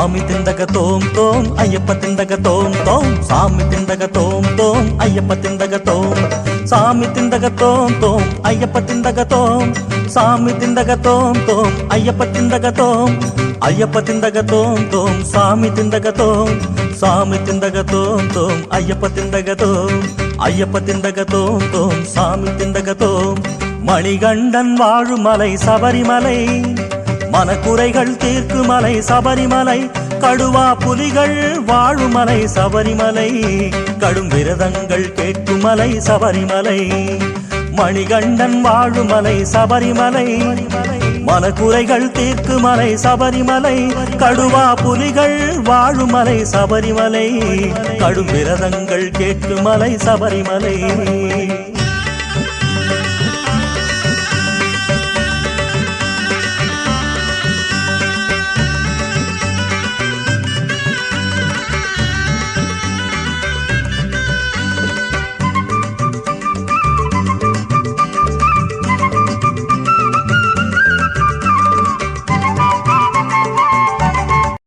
சாமி திண்டக தோம் தோம் ஐயப்ப திண்டக தோம் தோம் சாமி திண்டக தோம் தோம் ஐயப்ப திண்டக தோம் சாமி திண்டக தோம் தோம் ஐயப்ப திண்டக தோம் சாமி திண்டக தோம் தோம் ஐயப்ப திண்டக தோம் ஐயப்ப திண்டக தோம் தோம் சாமி திண்டக தோம் சாமி திண்டக தோம் தோம் ஐயப்ப திண்டக தோம் ஐயப்ப திண்டக தோம் தோம் சாமி திண்டக தோம் மணிகண்டன் வாழுமலை சபரிமலை மனக்குறைகள் தீர்க்குமலை சபரிமலை கடுவா புலிகள் வாழுமலை சபரிமலை கடும் விரதங்கள் கேட்குமலை சபரிமலை மணிகண்டன் வாழுமலை சபரிமலை மனக்குறைகள் தீர்க்குமலை சபரிமலை கடுவா புலிகள் வாழுமலை சபரிமலை கடும் விரதங்கள் கேட்குமலை சபரிமலை